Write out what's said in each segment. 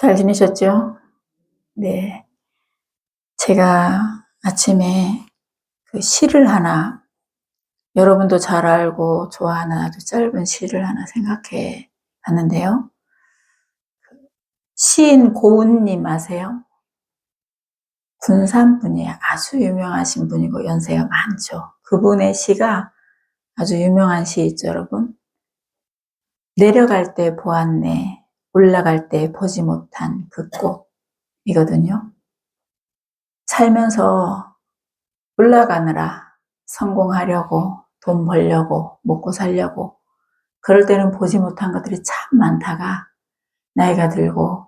잘 지내셨죠? 네. 제가 아침에 그 시를 하나, 여러분도 잘 알고 좋아하는 아주 짧은 시를 하나 생각해 봤는데요. 시인 고운님 아세요? 군산 분이에요. 아주 유명하신 분이고 연세가 많죠. 그분의 시가 아주 유명한 시 있죠, 여러분? 내려갈 때 보았네, 올라갈 때 보지 못한 그 꽃이거든요. 살면서 올라가느라 성공하려고, 돈 벌려고, 먹고 살려고, 그럴 때는 보지 못한 것들이 참 많다가 나이가 들고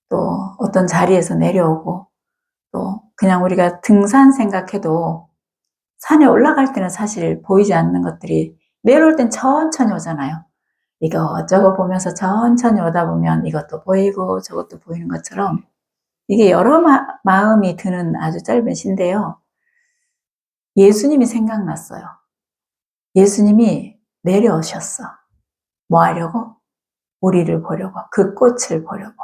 또 어떤 자리에서 내려오고 또 그냥 우리가 등산 생각해도 산에 올라갈 때는 사실 보이지 않는 것들이 내려올 땐 천천히 오잖아요. 이것저것 보면서 천천히 오다 보면 이것도 보이고 저것도 보이는 것처럼 이게 여러 마음이 드는 아주 짧은 시인데요. 예수님이 생각났어요. 예수님이 내려오셨어. 뭐 하려고? 우리를 보려고, 그 꽃을 보려고.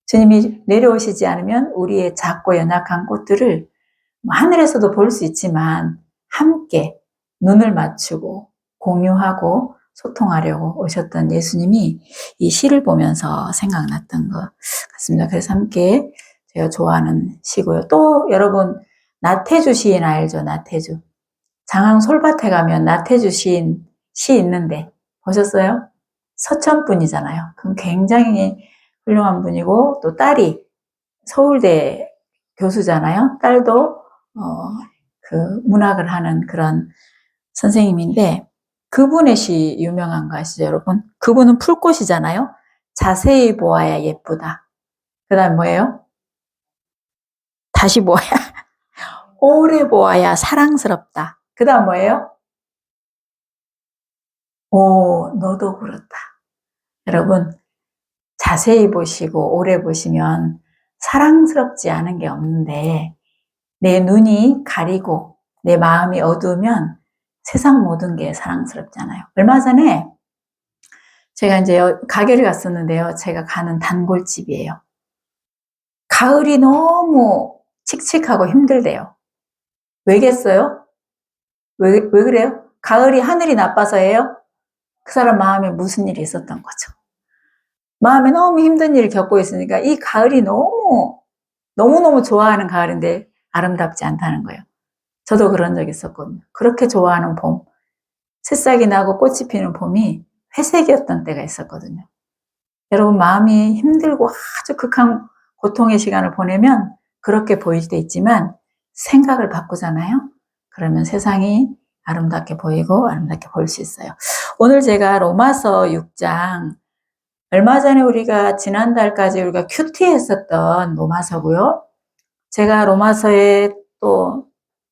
주님이 내려오시지 않으면 우리의 작고 연약한 꽃들을 하늘에서도 볼 수 있지만 함께 눈을 맞추고 공유하고 소통하려고 오셨던 예수님이 이 시를 보면서 생각났던 것 같습니다. 그래서 함께 제가 좋아하는 시고요. 또 여러분 나태주 시인 알죠? 나태주. 장항 솔밭에 가면 나태주 시인 시 있는데 보셨어요? 서천 분이잖아요. 그럼 굉장히 훌륭한 분이고 또 딸이 서울대 교수잖아요. 딸도 그 문학을 하는 그런 선생님인데 그분의 시 유명한 거 아시죠, 여러분? 그분은 풀꽃이잖아요. 자세히 보아야 예쁘다. 그 다음 뭐예요? 다시 보아야 오래 보아야 사랑스럽다. 그 다음 뭐예요? 오, 너도 그렇다. 여러분 자세히 보시고 오래 보시면 사랑스럽지 않은 게 없는데 내 눈이 가리고 내 마음이 어두우면 세상 모든 게 사랑스럽잖아요. 얼마 전에 제가 이제 가게를 갔었는데요. 제가 가는 단골집이에요. 가을이 너무 칙칙하고 힘들대요. 왜겠어요? 왜 그래요? 가을이 하늘이 나빠서예요? 그 사람 마음에 무슨 일이 있었던 거죠. 마음에 너무 힘든 일을 겪고 있으니까 이 가을이 너무너무 좋아하는 가을인데 아름답지 않다는 거예요. 저도 그런 적 있었거든요. 그렇게 좋아하는 봄, 새싹이 나고 꽃이 피는 봄이 회색이었던 때가 있었거든요. 여러분 마음이 힘들고 아주 극한 고통의 시간을 보내면 그렇게 보일 때 있지만 생각을 바꾸잖아요. 그러면 세상이 아름답게 보이고 아름답게 보일 수 있어요. 오늘 제가 로마서 6장 얼마 전에 우리가 지난달까지 우리가 큐티 했었던 로마서고요. 제가 로마서에 또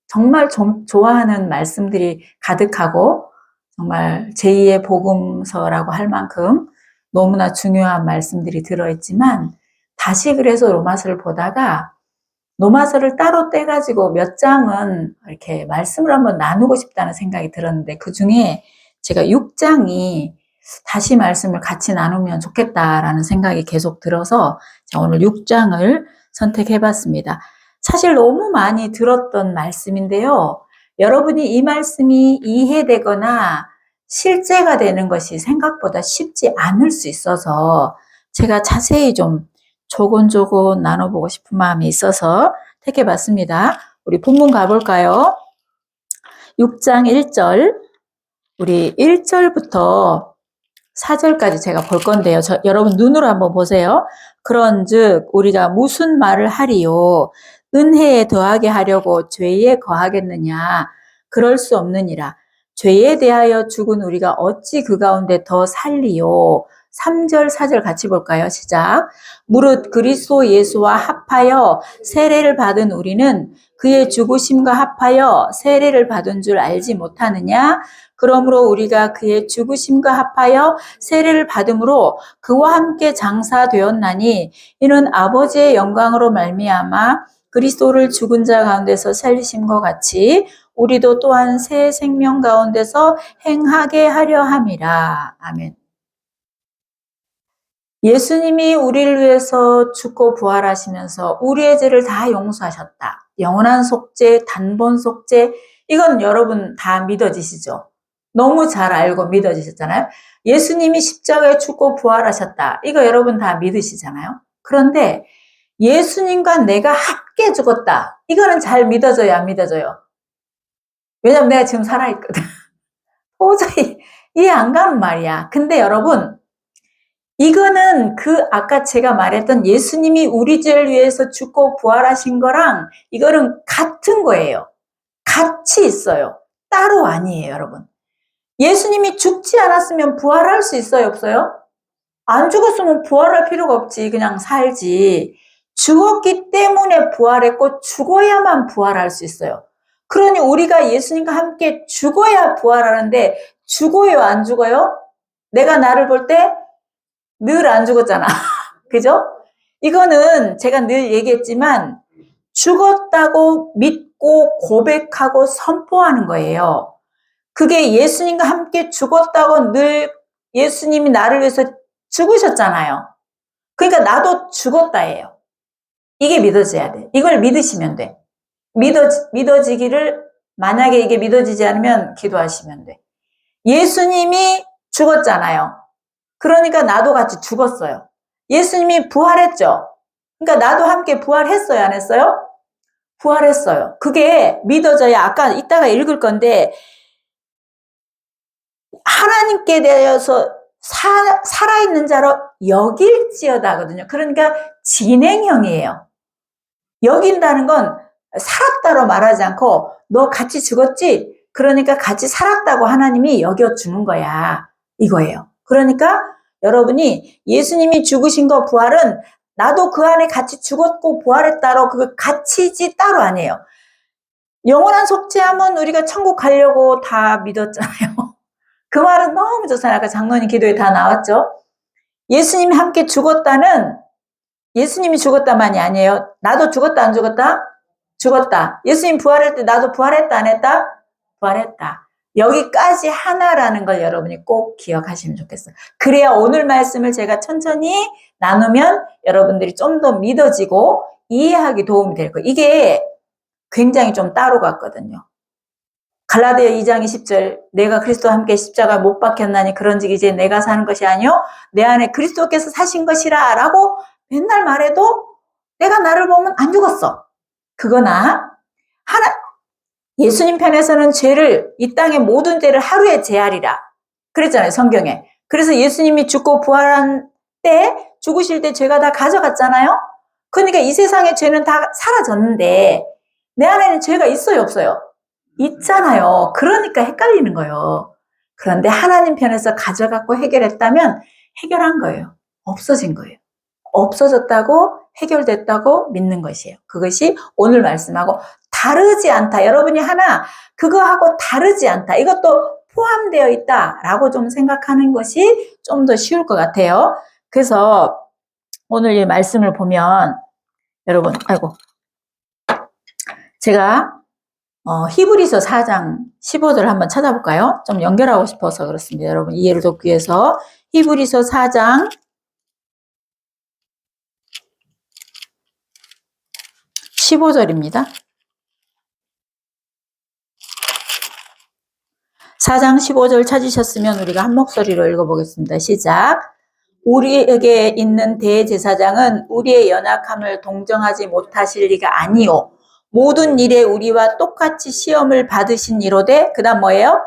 정말 좀 좋아하는 말씀들이 가득하고 정말 제2의 복음서라고 할 만큼 너무나 중요한 말씀들이 들어있지만 다시 그래서 로마서를 보다가 로마서를 따로 떼가지고 몇 장은 이렇게 말씀을 한번 나누고 싶다는 생각이 들었는데 그 중에 제가 6장이 다시 말씀을 같이 나누면 좋겠다라는 생각이 계속 들어서 오늘 6장을 선택해봤습니다. 사실 너무 많이 들었던 말씀인데요. 여러분이 이 말씀이 이해되거나 실제가 되는 것이 생각보다 쉽지 않을 수 있어서 제가 자세히 좀 조곤조곤 나눠보고 싶은 마음이 있어서 택해봤습니다. 우리 본문 가볼까요? 6장 1절, 우리 1절부터 4절까지 제가 볼 건데요. 여러분 눈으로 한번 보세요. 그런즉 우리가 무슨 말을 하리요? 은혜에 더하게 하려고 죄에 거하겠느냐? 그럴 수 없느니라. 죄에 대하여 죽은 우리가 어찌 그 가운데 더 살리요? 3절, 4절 같이 볼까요? 시작. 무릇 그리스도 예수와 합하여 세례를 받은 우리는 그의 죽으심과 합하여 세례를 받은 줄 알지 못하느냐? 그러므로 우리가 그의 죽으심과 합하여 세례를 받음으로 그와 함께 장사되었나니 이는 아버지의 영광으로 말미암아 그리스도를 죽은 자 가운데서 살리심과 같이 우리도 또한 새 생명 가운데서 행하게 하려 함이라. 아멘. 예수님이 우리를 위해서 죽고 부활하시면서 우리의 죄를 다 용서하셨다. 영원한 속죄, 단번 속죄, 이건 여러분 다 믿어지시죠? 너무 잘 알고 믿어지셨잖아요. 예수님이 십자가에 죽고 부활하셨다. 이거 여러분 다 믿으시잖아요. 그런데 예수님과 내가 함께 죽었다. 이거는 잘 믿어져요, 안 믿어져요? 왜냐면 내가 지금 살아있거든. 도저히 이해 안 가는 말이야. 근데 여러분, 이거는 아까 제가 말했던 예수님이 우리 죄를 위해서 죽고 부활하신 거랑 이거는 같은 거예요. 같이 있어요. 따로 아니에요, 여러분. 예수님이 죽지 않았으면 부활할 수 있어요, 없어요? 안 죽었으면 부활할 필요가 없지. 그냥 살지. 죽었기 때문에 부활했고 죽어야만 부활할 수 있어요. 그러니 우리가 예수님과 함께 죽어야 부활하는데 죽어요, 안 죽어요? 내가 나를 볼 때 늘 안 죽었잖아. 그죠? 이거는 제가 늘 얘기했지만 죽었다고 믿고 고백하고 선포하는 거예요. 그게 예수님과 함께 죽었다고 늘 예수님이 나를 위해서 죽으셨잖아요. 그러니까 나도 죽었다예요. 이게 믿어져야 돼. 이걸 믿으시면 돼. 믿어지기를, 만약에 이게 믿어지지 않으면 기도하시면 돼. 예수님이 죽었잖아요. 그러니까 나도 같이 죽었어요. 예수님이 부활했죠. 그러니까 나도 함께 부활했어요, 안 했어요? 부활했어요. 그게 믿어져야, 아까 이따가 읽을 건데, 하나님께 대해서 살아있는 자로 여길지어다거든요. 그러니까 진행형이에요. 여긴다는 건 살았다로 말하지 않고 너 같이 죽었지? 그러니까 같이 살았다고 하나님이 여겨주는 거야. 이거예요. 그러니까 여러분이 예수님이 죽으신 거 부활은 나도 그 안에 같이 죽었고 부활했다로 그거 같이지 따로 아니에요. 영원한 속죄함은 우리가 천국 가려고 다 믿었잖아요. 그 말은 너무 좋잖아요. 아까 장로님 기도에 다 나왔죠. 예수님이 함께 죽었다는 예수님이 죽었다만이 아니에요. 나도 죽었다, 안 죽었다? 죽었다. 예수님 부활할 때 나도 부활했다, 안 했다? 부활했다. 여기까지 하나라는 걸 여러분이 꼭 기억하시면 좋겠어요. 그래야 오늘 말씀을 제가 천천히 나누면 여러분들이 좀 더 믿어지고 이해하기 도움이 될 거예요. 이게 굉장히 좀 따로 같거든요. 갈라디아 2장 20절 내가 그리스도와 함께 십자가 못 박혔나니 그런즉 이제 내가 사는 것이 아니요 내 안에 그리스도께서 사신 것이라 라고 맨날 말해도 내가 나를 보면 안 죽었어. 그거나 예수님 편에서는 죄를 이 땅의 모든 죄를 하루에 제하리라 그랬잖아요, 성경에. 그래서 예수님이 죽고 부활한 때 죽으실 때 죄가 다 가져갔잖아요. 그러니까 이 세상의 죄는 다 사라졌는데 내 안에는 죄가 있어요, 없어요? 있잖아요. 그러니까 헷갈리는 거예요. 그런데 하나님 편에서 가져갔고 해결했다면 해결한 거예요. 없어진 거예요. 없어졌다고 해결됐다고 믿는 것이에요. 그것이 오늘 말씀하고 다르지 않다. 여러분이 하나 그거하고 다르지 않다. 이것도 포함되어 있다라고 좀 생각하는 것이 좀 더 쉬울 것 같아요. 그래서 오늘 이 말씀을 보면 여러분, 아이고, 제가 히브리서 4장 15절을 한번 찾아볼까요? 좀 연결하고 싶어서 그렇습니다. 여러분 이해를 돕기 위해서 히브리서 4장 15절입니다. 4장 15절 찾으셨으면 우리가 한 목소리로 읽어보겠습니다. 시작. 우리에게 있는 대제사장은 우리의 연약함을 동정하지 못하실 리가 아니오. 모든 일에 우리와 똑같이 시험을 받으신 이로되 그 다음 뭐예요?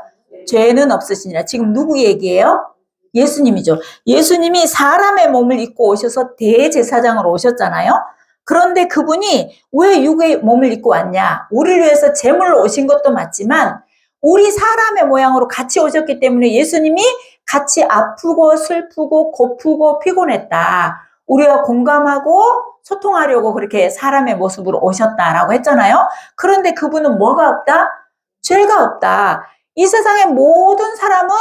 죄는 없으시니라. 지금 누구 얘기예요? 예수님이죠. 예수님이 사람의 몸을 입고 오셔서 대제사장으로 오셨잖아요. 그런데 그분이 왜 육의 몸을 입고 왔냐? 우리를 위해서 제물로 오신 것도 맞지만 우리 사람의 모양으로 같이 오셨기 때문에 예수님이 같이 아프고 슬프고 고프고 피곤했다. 우리와 공감하고 소통하려고 그렇게 사람의 모습으로 오셨다라고 했잖아요. 그런데 그분은 뭐가 없다? 죄가 없다. 이 세상의 모든 사람은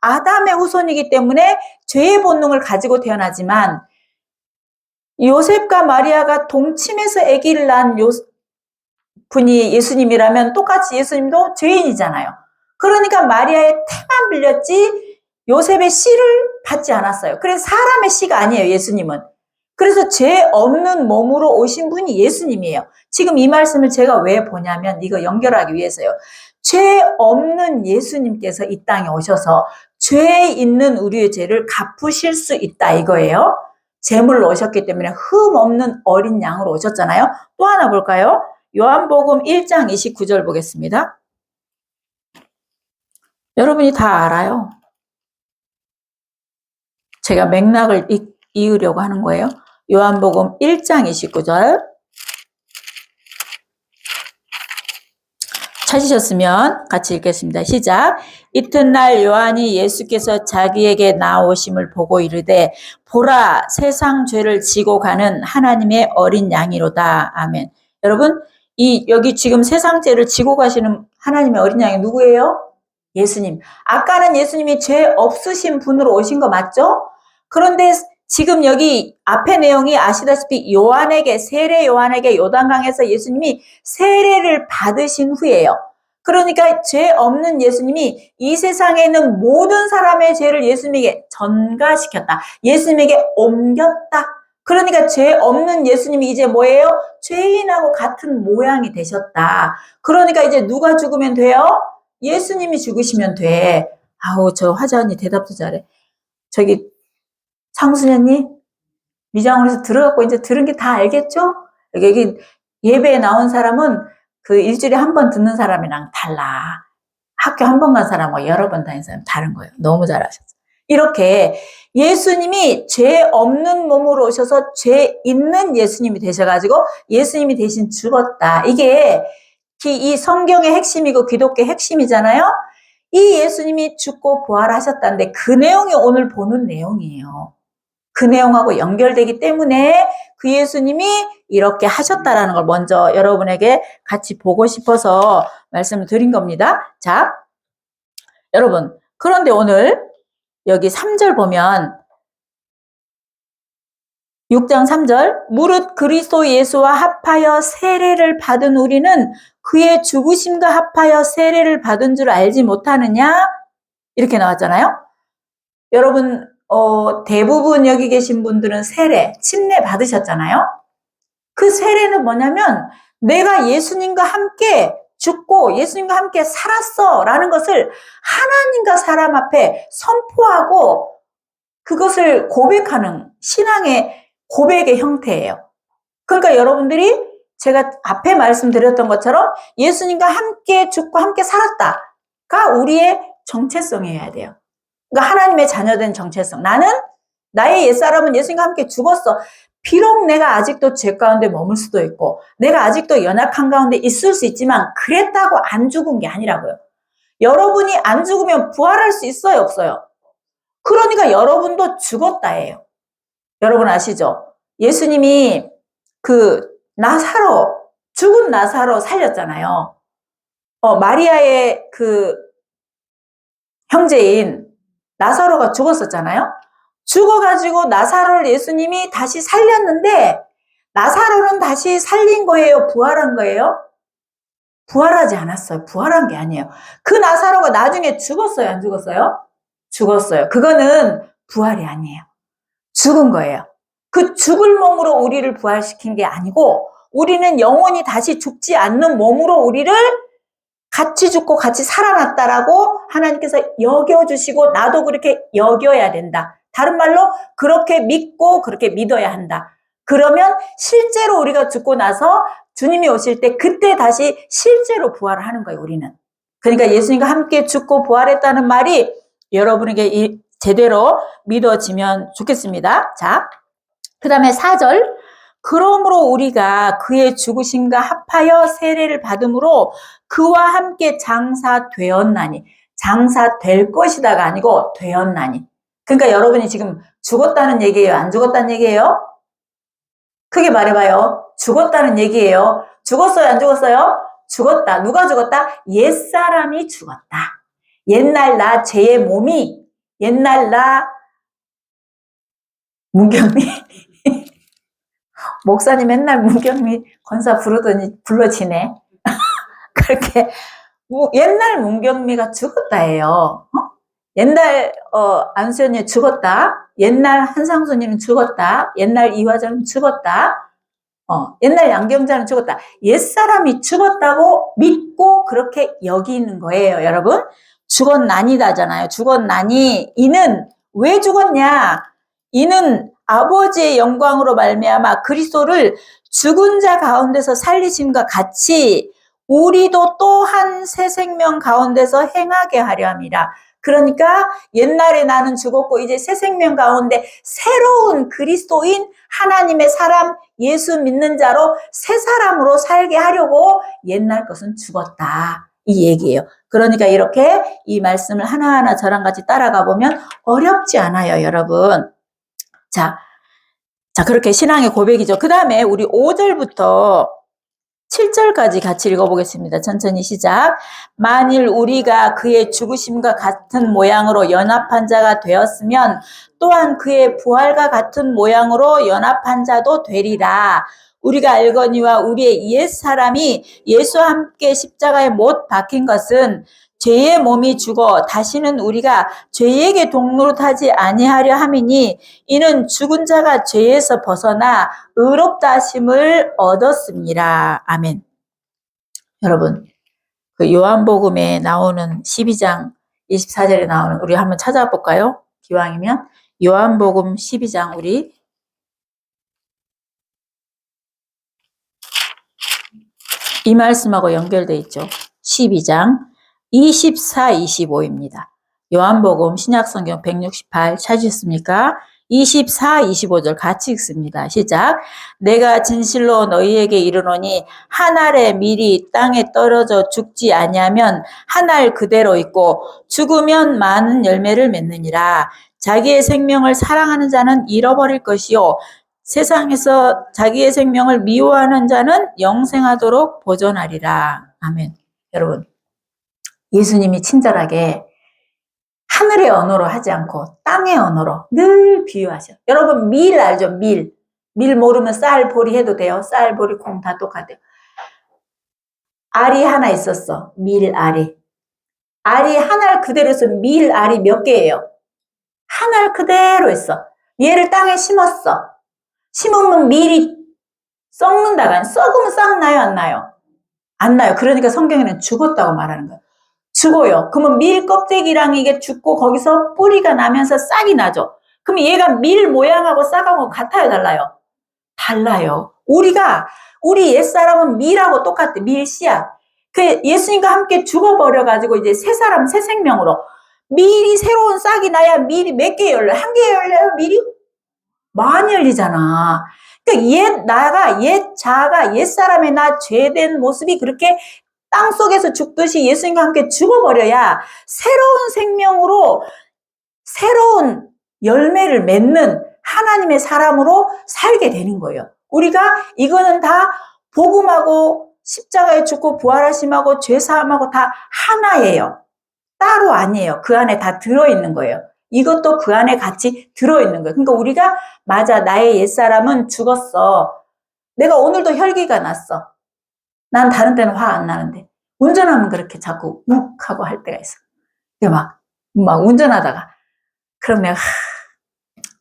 아담의 후손이기 때문에 죄의 본능을 가지고 태어나지만 요셉과 마리아가 동침해서 아기를 낳은 분이 예수님이라면 똑같이 예수님도 죄인이잖아요. 그러니까 마리아의 태만 빌렸지 요셉의 씨를 받지 않았어요. 그래서 사람의 씨가 아니에요, 예수님은. 그래서 죄 없는 몸으로 오신 분이 예수님이에요. 지금 이 말씀을 제가 왜 보냐면 이거 연결하기 위해서요. 죄 없는 예수님께서 이 땅에 오셔서 죄 있는 우리의 죄를 갚으실 수 있다 이거예요. 제물로 오셨기 때문에 흠 없는 어린 양으로 오셨잖아요. 또 하나 볼까요? 요한복음 1장 29절 보겠습니다. 여러분이 다 알아요. 제가 맥락을 이으려고 하는 거예요. 요한복음 1장 29절 찾으셨으면 같이 읽겠습니다. 시작. 이튿날 요한이 예수께서 자기에게 나오심을 보고 이르되 보라 세상 죄를 지고 가는 하나님의 어린 양이로다. 아멘. 여러분 여기 지금 세상 죄를 지고 가시는 하나님의 어린 양이 누구예요? 예수님. 아까는 예수님이 죄 없으신 분으로 오신 거 맞죠? 그런데 지금 여기 앞에 내용이 아시다시피 세례 요한에게 요단강에서 예수님이 세례를 받으신 후예요. 그러니까 죄 없는 예수님이 이 세상에 있는 모든 사람의 죄를 예수님에게 전가시켰다. 예수님에게 옮겼다. 그러니까 죄 없는 예수님이 이제 뭐예요? 죄인하고 같은 모양이 되셨다. 그러니까 이제 누가 죽으면 돼요? 예수님이 죽으시면 돼. 아우, 저 화자 언니 대답도 잘해. 저기 상수녀님 미장원에서 들어갖고 이제 들은 게 다 알겠죠? 여기 예배에 나온 사람은 그 일주일에 한 번 듣는 사람이랑 달라. 학교 한 번 간 사람하고 여러 번 다닌 사람 다른 거예요. 너무 잘하셨어요. 이렇게 예수님이 죄 없는 몸으로 오셔서 죄 있는 예수님이 되셔가지고 예수님이 대신 죽었다. 이게 이 성경의 핵심이고 기독교의 핵심이잖아요. 이 예수님이 죽고 부활하셨다는데 그 내용이 오늘 보는 내용이에요. 그 내용하고 연결되기 때문에 그 예수님이 이렇게 하셨다라는 걸 먼저 여러분에게 같이 보고 싶어서 말씀을 드린 겁니다. 자, 여러분, 그런데 오늘 여기 3절 보면 6장 3절 무릇 그리스도 예수와 합하여 세례를 받은 우리는 그의 죽으심과 합하여 세례를 받은 줄 알지 못하느냐? 이렇게 나왔잖아요. 여러분 대부분 여기 계신 분들은 세례, 침례 받으셨잖아요. 그 세례는 뭐냐면 내가 예수님과 함께 죽고 예수님과 함께 살았어 라는 것을 하나님과 사람 앞에 선포하고 그것을 고백하는 신앙의 고백의 형태예요. 그러니까 여러분들이 제가 앞에 말씀드렸던 것처럼 예수님과 함께 죽고 함께 살았다가 우리의 정체성이어야 돼요. 그러니까 하나님의 자녀된 정체성. 나의 옛사람은 예수님과 함께 죽었어. 비록 내가 아직도 죄 가운데 머물 수도 있고 내가 아직도 연약한 가운데 있을 수 있지만 그랬다고 안 죽은 게 아니라고요. 여러분이 안 죽으면 부활할 수 있어요, 없어요? 그러니까 여러분도 죽었다예요. 여러분 아시죠? 예수님이 죽은 나사로 살렸잖아요. 마리아의 형제인 나사로가 죽었었잖아요. 죽어가지고 나사로를 예수님이 다시 살렸는데 나사로는 다시 살린 거예요? 부활한 거예요? 부활하지 않았어요. 부활한 게 아니에요. 그 나사로가 나중에 죽었어요? 안 죽었어요? 죽었어요. 그거는 부활이 아니에요. 죽은 거예요. 그 죽을 몸으로 우리를 부활시킨 게 아니고 우리는 영원히 다시 죽지 않는 몸으로 우리를 같이 죽고 같이 살아났다라고 하나님께서 여겨주시고 나도 그렇게 여겨야 된다. 다른 말로 그렇게 믿고 그렇게 믿어야 한다. 그러면 실제로 우리가 죽고 나서 주님이 오실 때 그때 다시 실제로 부활을 하는 거예요, 우리는. 그러니까 예수님과 함께 죽고 부활했다는 말이 여러분에게 제대로 믿어지면 좋겠습니다. 자, 그 다음에 4절. 그러므로 우리가 그의 죽으심과 합하여 세례를 받음으로 그와 함께 장사되었나니. 장사될 것이다가 아니고 되었나니. 그러니까 여러분이 지금 죽었다는 얘기예요? 안 죽었다는 얘기예요? 크게 말해봐요. 죽었다는 얘기예요. 죽었어요? 안 죽었어요? 죽었다. 누가 죽었다? 옛사람이 죽었다. 옛날 나 죄의 몸이 옛날 나 문경미 목사님 맨날 문경미 권사 불러지네. 그렇게 옛날 문경미가 죽었다예요. 옛날 안수현이 죽었다. 옛날 한상순이는 죽었다. 옛날 이화정은 죽었다. 옛날 양경자는 죽었다. 옛사람이 죽었다고 믿고 그렇게 여기는 거예요, 여러분. 죽었나니다잖아요. 죽었나니. 이는 왜 죽었냐? 이는 아버지의 영광으로 말미암아 그리스도를 죽은 자 가운데서 살리심과 같이 우리도 또한 새 생명 가운데서 행하게 하려 함이라. 그러니까 옛날에 나는 죽었고 이제 새 생명 가운데 새로운 그리스도인 하나님의 사람 예수 믿는 자로 새 사람으로 살게 하려고 옛날 것은 죽었다. 이 얘기예요. 그러니까 이렇게 이 말씀을 하나하나 저랑 같이 따라가 보면 어렵지 않아요, 여러분. 자, 그렇게 신앙의 고백이죠. 그 다음에 우리 5절부터 7절까지 같이 읽어보겠습니다. 천천히 시작. 만일 우리가 그의 죽으심과 같은 모양으로 연합한 자가 되었으면 또한 그의 부활과 같은 모양으로 연합한 자도 되리라. 우리가 알거니와 우리의 옛사람이 예수와 함께 십자가에 못 박힌 것은 죄의 몸이 죽어 다시는 우리가 죄에게 동노릇하지 아니하려 함이니 이는 죽은 자가 죄에서 벗어나 의롭다 하심을 얻었습니다. 아멘. 여러분, 그 요한복음에 나오는 12장 24절에 나오는 우리 한번 찾아볼까요? 기왕이면 요한복음 12장 우리 이 말씀하고 연결돼 있죠. 12장 24, 25입니다. 요한복음 신약성경 168 찾으셨습니까? 24, 25절 같이 읽습니다. 시작. 내가 진실로 너희에게 이르노니 한 알의 밀이 땅에 떨어져 죽지 아니하면 한 알 그대로 있고 죽으면 많은 열매를 맺느니라. 자기의 생명을 사랑하는 자는 잃어버릴 것이요 세상에서 자기의 생명을 미워하는 자는 영생하도록 보존하리라. 아멘. 여러분, 예수님이 친절하게 하늘의 언어로 하지 않고 땅의 언어로 늘 비유하셔. 여러분 밀 알죠? 밀. 밀 모르면 쌀, 보리 해도 돼요. 쌀, 보리, 콩 다 똑같아요. 알이 하나 있었어. 밀알이. 알이 한 알 그대로 있어. 밀알이 몇 개예요? 한 알 그대로 있어. 얘를 땅에 심었어. 심으면 밀이 썩는다가 썩으면 싹 나요? 안 나요? 안 나요. 그러니까 성경에는 죽었다고 말하는 거예요. 죽어요. 그러면 밀 껍데기랑 이게 죽고 거기서 뿌리가 나면서 싹이 나죠. 그럼 얘가 밀 모양하고 싹하고 같아요? 달라요? 달라요. 우리 옛사람은 밀하고 똑같아. 밀 씨앗. 그 예수님과 함께 죽어버려가지고 이제 새 사람, 새 생명으로. 밀이 새로운 싹이 나야 밀이 몇 개 열려요? 한 개 열려요? 밀이? 많이 열리잖아. 그러니까 옛 자아가 옛사람의 나 죄된 모습이 그렇게 땅속에서 죽듯이 예수님과 함께 죽어버려야 새로운 생명으로 새로운 열매를 맺는 하나님의 사람으로 살게 되는 거예요. 우리가 이거는 다 복음하고 십자가에 죽고 부활하심하고 죄사함하고 다 하나예요. 따로 아니에요. 그 안에 다 들어있는 거예요. 이것도 그 안에 같이 들어있는 거예요. 그러니까 우리가 맞아, 나의 옛사람은 죽었어. 내가 오늘도 혈기가 났어. 난 다른 때는 화 안 나는데 운전하면 그렇게 자꾸 욱 하고 할 때가 있어. 막 운전하다가 그럼 내가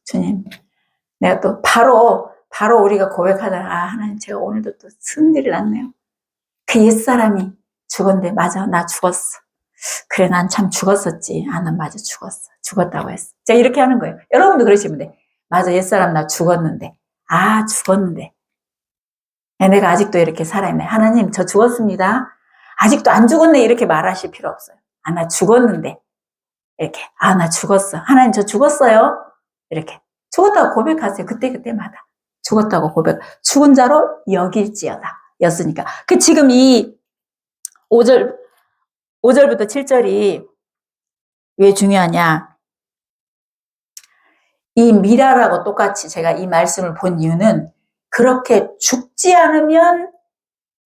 주님, 내가 또 바로 우리가 고백하잖아. 아, 하나님, 제가 오늘도 또 승질이 났네요. 그 옛사람이 죽었는데 맞아, 나 죽었어. 그래, 난 참 죽었었지. 아, 난 맞아, 죽었다고 했어. 제가 이렇게 하는 거예요. 여러분도 그러시면 돼. 맞아, 옛사람 나 죽었는데. 아, 죽었는데. 내가 아직도 이렇게 살아있네. 하나님, 저 죽었습니다. 아직도 안 죽었네. 이렇게 말하실 필요 없어요. 아, 나 죽었는데. 이렇게. 아, 나 죽었어. 하나님, 저 죽었어요. 이렇게. 죽었다고 고백하세요. 그때마다. 죽었다고 고백. 죽은 자로 여길지어다. 였으니까. 지금 이 5절부터 7절이 왜 중요하냐. 이 미라라고 똑같이 제가 이 말씀을 본 이유는 그렇게 죽지 않으면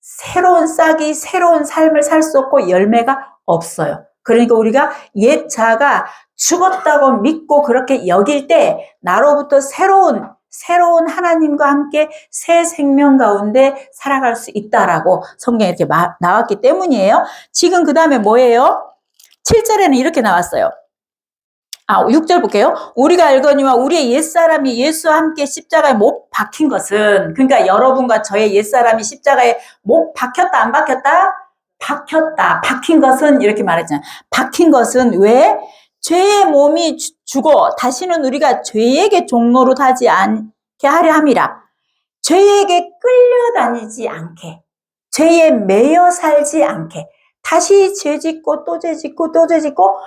새로운 싹이 새로운 삶을 살 수 없고 열매가 없어요. 그러니까 우리가 옛 자가 죽었다고 믿고 그렇게 여길 때 나로부터 새로운 하나님과 함께 새 생명 가운데 살아갈 수 있다라고 성경에 이렇게 나왔기 때문이에요. 지금 그 다음에 뭐예요? 7절에는 이렇게 나왔어요. 6절 볼게요. 우리가 알거니와 우리의 옛사람이 예수와 함께 십자가에 못 박힌 것은, 그러니까 여러분과 저의 옛사람이 십자가에 못 박혔다, 안 박혔다? 박혔다. 박힌 것은, 이렇게 말했잖아요. 박힌 것은 왜? 죄의 몸이 죽어 다시는 우리가 죄에게 종노릇 하지 않게 하려 함이라. 죄에게 끌려다니지 않게, 죄에 매여 살지 않게, 다시 죄 짓고 또 죄 짓고 또 죄 짓고.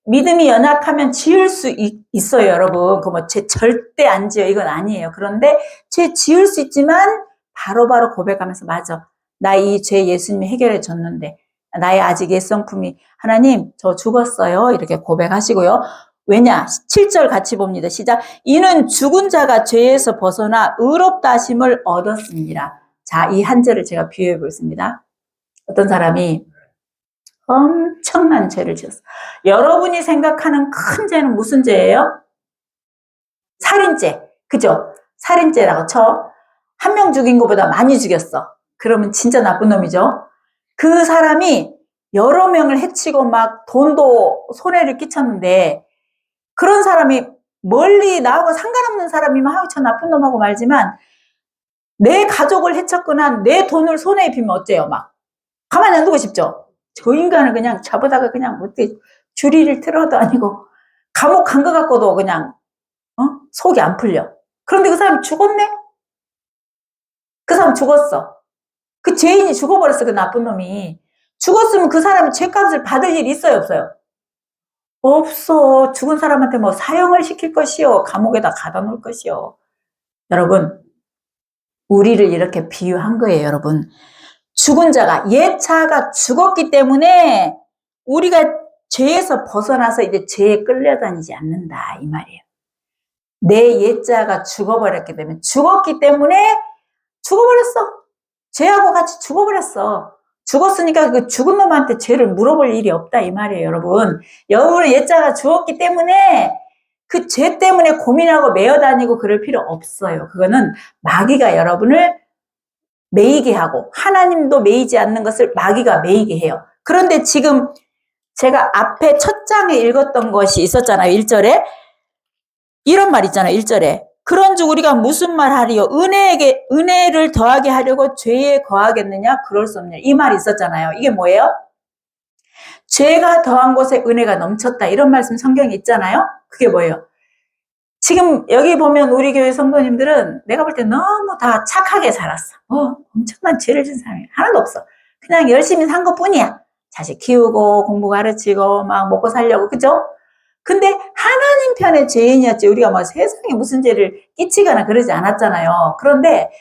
믿음이 연약하면 지을 수 있어요, 여러분. 그 죄 절대 안 지어, 이건 아니에요. 그런데 죄 지을 수 있지만 바로바로 고백하면서, 맞아, 나 이 죄 예수님이 해결해 줬는데 나의 아직 옛성품이, 하나님 저 죽었어요, 이렇게 고백하시고요. 왜냐? 7절 같이 봅니다. 시작. 이는 죽은 자가 죄에서 벗어나 의롭다 하심을 얻었습니다. 자, 이 한 절을 제가 비유해 보겠습니다. 어떤 사람이 엄청난 죄를 지었어. 여러분이 생각하는 큰 죄는 무슨 죄예요? 살인죄. 그죠? 살인죄라고 쳐. 한 명 죽인 것보다 많이 죽였어. 그러면 진짜 나쁜 놈이죠. 그 사람이 여러 명을 해치고 막 돈도 손해를 끼쳤는데, 그런 사람이 멀리 나하고 상관없는 사람이면 아유 저 나쁜 놈하고 말지만, 내 가족을 해쳤거나 내 돈을 손해 입히면 어째요? 막 가만히 안 두고 싶죠. 저 인간을 그냥 잡아다가 그냥 어떻게 주리를 틀어도 아니고 감옥 간 것 같고도 그냥 속이 안 풀려. 그런데 그 사람이 죽었네? 그 사람 죽었어. 그 죄인이 죽어버렸어. 그 나쁜 놈이. 죽었으면 그 사람이 죄값을 받을 일이 있어요, 없어요? 없어. 죽은 사람한테 뭐 사형을 시킬 것이요, 감옥에다 가다 놓을 것이요. 여러분, 우리를 이렇게 비유한 거예요, 여러분. 죽은 자가, 옛 자가 죽었기 때문에 우리가 죄에서 벗어나서 이제 죄에 끌려다니지 않는다, 이 말이에요. 내 옛자가 죽어버렸기 때문에, 죽었기 때문에 죽어버렸어. 죄하고 같이 죽어버렸어. 죽었으니까 그 죽은 놈한테 죄를 물어볼 일이 없다, 이 말이에요, 여러분. 여러분의 옛자가 죽었기 때문에 그 죄 때문에 고민하고 매어다니고 그럴 필요 없어요. 그거는 마귀가 여러분을 매이게 하고, 하나님도 매이지 않는 것을 마귀가 매이게 해요. 그런데 지금 제가 앞에 첫 장에 읽었던 것이 있었잖아요. 1절에. 이런 말 있잖아요. 1절에. 그런즉 우리가 무슨 말 하리요? 은혜를 더하게 하려고 죄에 거하겠느냐? 그럴 수 없느냐. 이 말이 있었잖아요. 이게 뭐예요? 죄가 더한 곳에 은혜가 넘쳤다. 이런 말씀 성경에 있잖아요. 그게 뭐예요? 지금 여기 보면 우리 교회 성도님들은 내가 볼 때 너무 다 착하게 살았어. 엄청난 죄를 지은 사람이 하나도 없어. 그냥 열심히 산 것뿐이야. 자식 키우고 공부 가르치고 막 먹고 살려고, 그죠? 근데 하나님 편의 죄인이었지, 우리가 뭐 세상에 무슨 죄를 끼치거나 그러지 않았잖아요. 그런데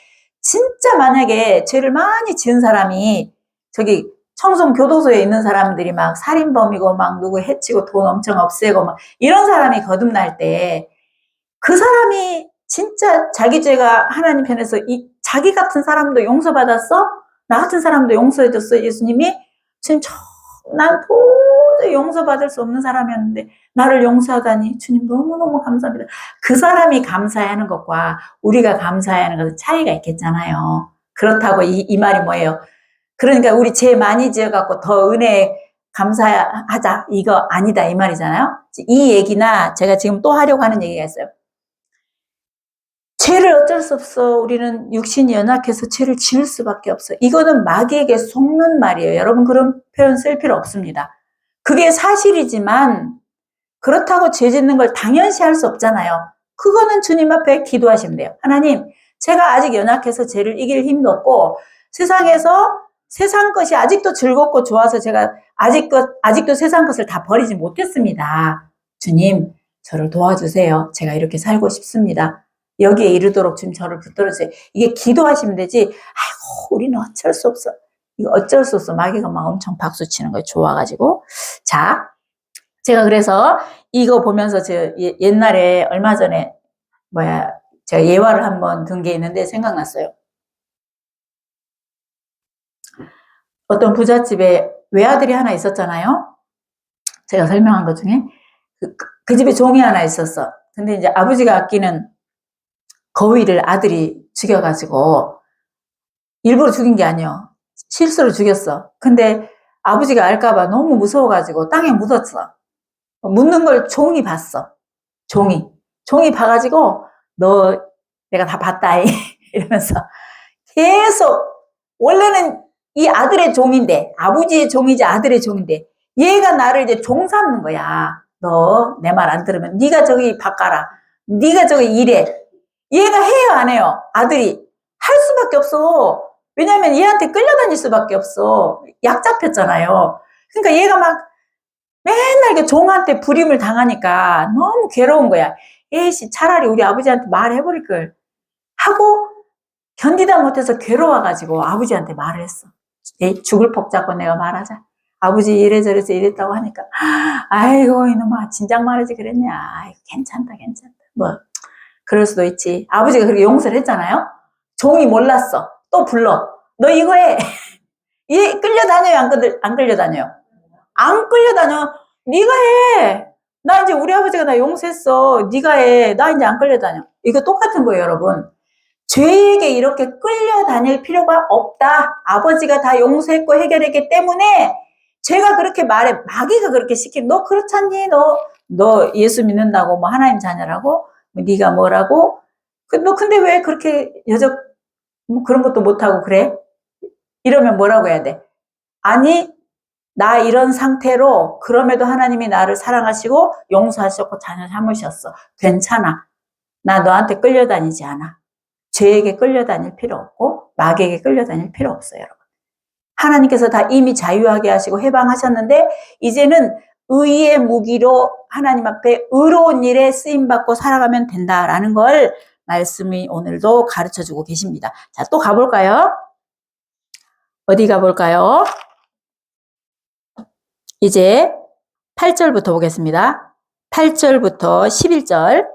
진짜 만약에 죄를 많이 지은 사람이, 저기 청송 교도소에 있는 사람들이 막 살인범이고 막 누구 해치고 돈 엄청 없애고 막 이런 사람이 거듭날 때, 그 사람이 진짜 자기 죄가 하나님 편에서 자기 같은 사람도 용서받았어? 나 같은 사람도 용서해줬어, 예수님이? 주님, 난 도저히 용서받을 수 없는 사람이었는데 나를 용서하다니 주님 너무너무 감사합니다. 그 사람이 감사해하는 것과 우리가 감사해하는 것은 차이가 있겠잖아요. 그렇다고 이 말이 뭐예요? 그러니까 우리 죄 많이 지어갖고 더 은혜 감사하자, 이거 아니다, 이 말이잖아요. 이 얘기나 제가 지금 또 하려고 하는 얘기가 있어요. 죄를 어쩔 수 없어. 우리는 육신이 연약해서 죄를 지을 수밖에 없어. 이거는 마귀에게 속는 말이에요. 여러분, 그런 표현 쓸 필요 없습니다. 그게 사실이지만 그렇다고 죄 짓는 걸 당연시 할 수 없잖아요. 그거는 주님 앞에 기도하시면 돼요. 하나님, 제가 아직 연약해서 죄를 이길 힘도 없고 세상에서 세상 것이 아직도 즐겁고 좋아서 제가 아직도 세상 것을 다 버리지 못했습니다. 주님, 저를 도와주세요. 제가 이렇게 살고 싶습니다. 여기에 이르도록 주님 저를 붙들어주세요. 이게 기도하시면 되지, 아이고 우리는 어쩔 수 없어. 이거 어쩔 수 없어. 마귀가 막 엄청 박수 치는 거예요. 좋아가지고. 자, 제가 그래서 이거 보면서 저 옛날에 얼마 전에 제가 예화를 한번 든 게 있는데 생각났어요. 어떤 부잣집에 외아들이 하나 있었잖아요. 제가 설명한 것 중에 그 집에 종이 하나 있었어. 근데 이제 아버지가 아끼는 거위를 아들이 죽여가지고, 일부러 죽인 게 아니에요. 실수로 죽였어. 근데 아버지가 알까봐 너무 무서워가지고 땅에 묻었어. 묻는 걸 종이 봤어. 종이 봐가지고 너 내가 다 봤다 이러면서 계속 원래는 이 아들의 종인데 아버지의 종이지 아들의 종인데 얘가 나를 이제 종 삼는 거야. 너 내 말 안 들으면 네가 저기 바꿔라. 네가 저기 일해. 얘가 해요 안 해요? 아들이 할 수밖에 없어. 왜냐면 얘한테 끌려다닐 수밖에 없어. 약 잡혔잖아요. 그러니까 얘가 막 맨날 그 종한테 불임을 당하니까 너무 괴로운 거야. 에이씨 차라리 우리 아버지한테 말해버릴 걸 하고 견디다 못해서 괴로워가지고 아버지한테 말을 했어. 죽을 폭 잡고 내가 말하자. 아버지 이래저래서 이랬다고 하니까 아이고 이놈아 진작 말하지 그랬냐. 아이고 괜찮다. 뭐 그럴 수도 있지. 아버지가 그렇게 용서를 했잖아요. 종이 몰랐어. 또 불러. 너 이거 해. 얘 끌려다녀요 안 끌려다녀요? 안 끌려다녀. 네가 해. 나 이제 우리 아버지가 나 용서했어. 네가 해. 나 이제 안 끌려다녀. 이거 똑같은 거예요 여러분. 죄에게 이렇게 끌려다닐 필요가 없다. 아버지가 다 용서했고 해결했기 때문에 제가 그렇게 말해. 마귀가 그렇게 시키면 너 그렇잖니. 너 예수 믿는다고 뭐 하나님 자녀라고 뭐 네가 뭐라고 너 근데 왜 그렇게 뭐 그런 것도 못하고 그래? 이러면 뭐라고 해야 돼? 아니 나 이런 상태로 그럼에도 하나님이 나를 사랑하시고 용서하셨고 자녀 삼으셨어. 괜찮아. 나 너한테 끌려다니지 않아. 죄에게 끌려다닐 필요 없고 마귀에게 끌려다닐 필요 없어요. 여러분. 하나님께서 다 이미 자유하게 하시고 해방하셨는데 이제는 의의 무기로 하나님 앞에 의로운 일에 쓰임받고 살아가면 된다라는 걸 말씀이 오늘도 가르쳐주고 계십니다. 자, 또 가볼까요? 어디 가볼까요? 이제 8절부터 보겠습니다. 8절부터 11절.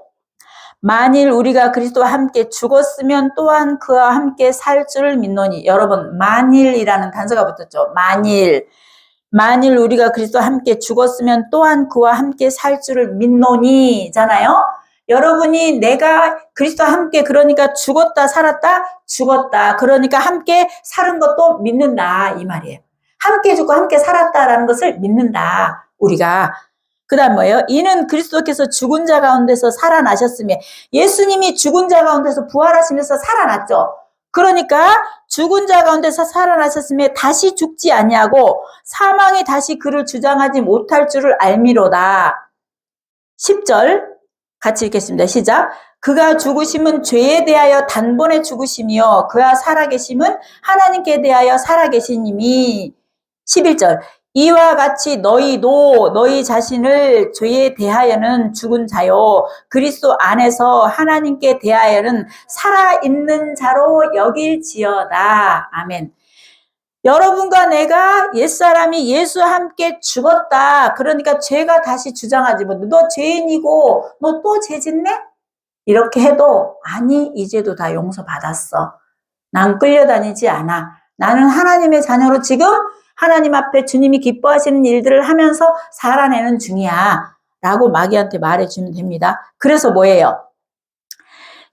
만일 우리가 그리스도와 함께 죽었으면 또한 그와 함께 살 줄을 믿노니. 여러분 만일이라는 단서가 붙었죠. 만일 우리가 그리스도와 함께 죽었으면 또한 그와 함께 살 줄을 믿노니 잖아요. 여러분이 내가 그리스도와 함께 그러니까 죽었다 살았다 죽었다 그러니까 함께 사는 것도 믿는다 이 말이에요. 함께 죽고 함께 살았다라는 것을 믿는다 우리가. 그 다음 뭐예요? 이는 그리스도께서 죽은 자 가운데서 살아나셨으며 예수님이 죽은 자 가운데서 부활하시면서 살아났죠. 그러니까 죽은 자 가운데서 살아나셨으며 다시 죽지 아니하고 사망이 다시 그를 주장하지 못할 줄을 알미로다. 10절 같이 읽겠습니다. 시작. 그가 죽으심은 죄에 대하여 단번에 죽으심이요 그가 살아계심은 하나님께 대하여 살아계시님이. 11절. 이와 같이 너희도 너희 자신을 죄에 대하여는 죽은 자요 그리스도 안에서 하나님께 대하여는 살아있는 자로 여길지어다. 아멘. 여러분과 내가 옛사람이 예수와 함께 죽었다. 그러니까 죄가 다시 주장하지 뭐 너 죄인이고 너 또 죄 짓네? 이렇게 해도 아니 이제도 다 용서받았어. 난 끌려다니지 않아. 나는 하나님의 자녀로 지금 하나님 앞에 주님이 기뻐하시는 일들을 하면서 살아내는 중이야. 라고 마귀한테 말해주면 됩니다. 그래서 뭐예요?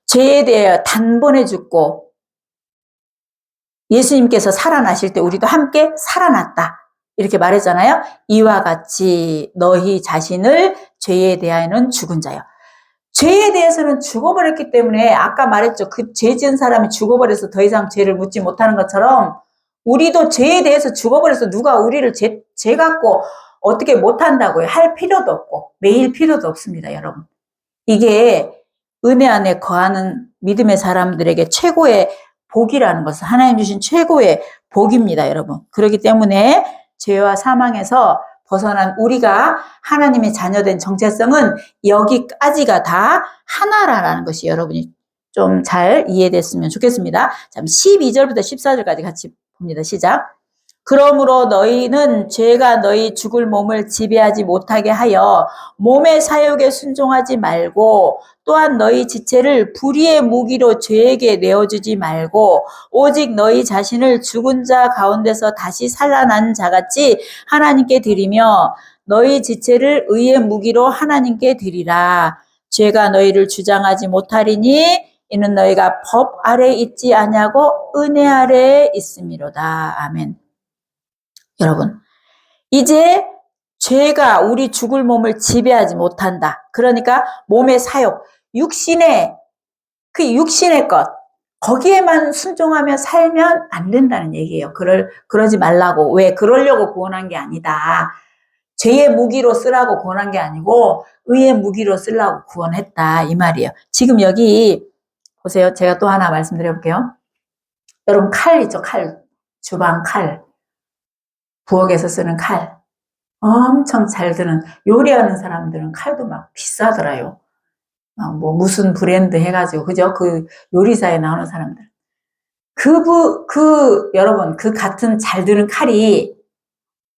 죄에 대해 단번에 죽고 예수님께서 살아나실 때 우리도 함께 살아났다. 이렇게 말했잖아요. 이와 같이 너희 자신을 죄에 대하여는 죽은 자요. 죄에 대해서는 죽어버렸기 때문에 아까 말했죠. 그 죄 지은 사람이 죽어버려서 더 이상 죄를 묻지 못하는 것처럼 우리도 죄에 대해서 죽어버려서 누가 우리를 죄 갖고 어떻게 못한다고요. 할 필요도 없고 매일 필요도 없습니다. 여러분. 이게 은혜 안에 거하는 믿음의 사람들에게 최고의 복이라는 것은 하나님 주신 최고의 복입니다. 여러분. 그렇기 때문에 죄와 사망에서 벗어난 우리가 하나님의 자녀된 정체성은 여기까지가 다 하나라는 것이 여러분이 좀 잘 이해됐으면 좋겠습니다. 12절부터 14절까지 같이 봅니다. 시작. 그러므로 너희는 죄가 너희 죽을 몸을 지배하지 못하게 하여 몸의 사욕에 순종하지 말고 또한 너희 지체를 불의의 무기로 죄에게 내어주지 말고 오직 너희 자신을 죽은 자 가운데서 다시 살아난 자같이 하나님께 드리며 너희 지체를 의의 무기로 하나님께 드리라. 죄가 너희를 주장하지 못하리니 이는 너희가 법 아래 있지 아니하고 은혜 아래에 있음이로다. 아멘. 여러분, 이제 죄가 우리 죽을 몸을 지배하지 못한다. 그러니까 몸의 사욕, 육신의 것, 거기에만 순종하며 살면 안 된다는 얘기예요. 그러지 말라고. 왜? 그러려고 구원한 게 아니다. 죄의 무기로 쓰라고 구원한 게 아니고 의의 무기로 쓰려고 구원했다. 이 말이에요. 지금 여기 보세요. 제가 또 하나 말씀드려볼게요. 여러분 칼 있죠? 칼. 주방 칼. 부엌에서 쓰는 칼. 엄청 잘 드는 요리하는 사람들은 칼도 막 비싸더라요. 뭐 무슨 브랜드 해가지고 그죠? 그 요리사에 나오는 사람들. 여러분 그 같은 잘 드는 칼이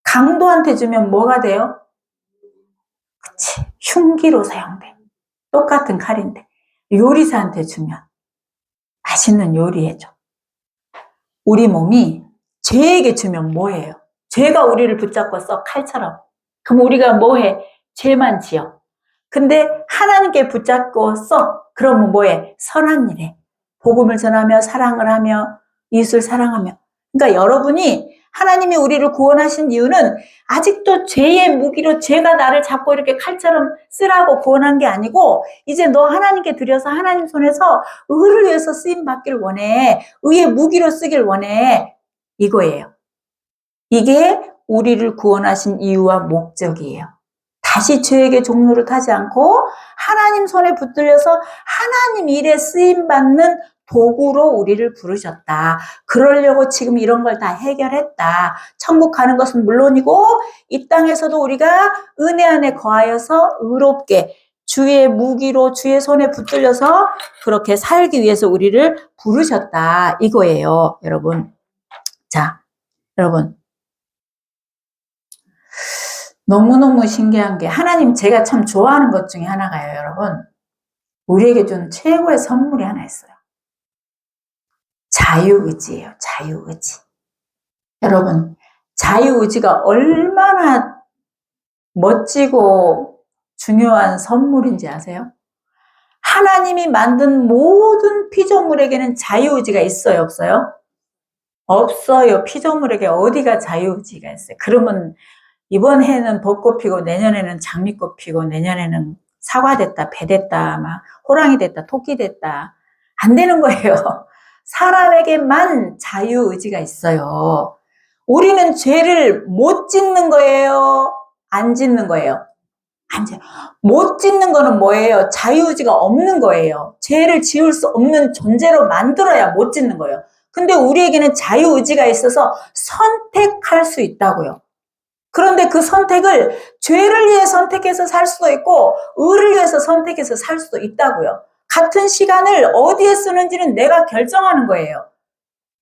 강도한테 주면 뭐가 돼요? 그치, 흉기로 사용돼. 똑같은 칼인데 요리사한테 주면 맛있는 요리해줘. 우리 몸이 죄에게 주면 뭐해요? 죄가 우리를 붙잡고 써, 칼처럼. 그럼 우리가 뭐해? 죄만 지어. 근데 하나님께 붙잡고 써. 그러면 뭐해? 선한 일해. 복음을 전하며 사랑을 하며 이웃을 사랑하며. 그러니까 여러분이 하나님이 우리를 구원하신 이유는 아직도 죄의 무기로 죄가 나를 잡고 이렇게 칼처럼 쓰라고 구원한 게 아니고 이제 너 하나님께 드려서 하나님 손에서 의를 위해서 쓰임받길 원해. 의의 무기로 쓰길 원해. 이거예요. 이게 우리를 구원하신 이유와 목적이에요. 다시 죄에게 종로를 타지 않고 하나님 손에 붙들려서 하나님 일에 쓰임받는 도구로 우리를 부르셨다. 그러려고 지금 이런 걸 다 해결했다. 천국 가는 것은 물론이고 이 땅에서도 우리가 은혜 안에 거하여서 의롭게 주의 무기로 주의 손에 붙들려서 그렇게 살기 위해서 우리를 부르셨다. 이거예요, 여러분. 자, 여러분. 너무너무 신기한 게 하나님 제가 참 좋아하는 것 중에 하나가요, 여러분. 우리에게 준 최고의 선물이 하나 있어요. 자유의지예요. 자유의지. 여러분, 자유의지가 얼마나 멋지고 중요한 선물인지 아세요? 하나님이 만든 모든 피조물에게는 자유의지가 있어요, 없어요? 없어요. 피조물에게 어디가 자유의지가 있어요? 그러면 이번 해는 벚꽃 피고 내년에는 장미꽃 피고 내년에는 사과 됐다, 배 됐다, 막 호랑이 됐다, 토끼 됐다. 안 되는 거예요. 사람에게만 자유의지가 있어요. 우리는 죄를 못 짓는 거예요? 안 짓는 거예요? 못 짓는 거는 뭐예요? 자유의지가 없는 거예요. 죄를 지을 수 없는 존재로 만들어야 못 짓는 거예요. 근데 우리에게는 자유의지가 있어서 선택할 수 있다고요. 그런데 그 선택을 죄를 위해 선택해서 살 수도 있고 의를 위해서 선택해서 살 수도 있다고요. 같은 시간을 어디에 쓰는지는 내가 결정하는 거예요.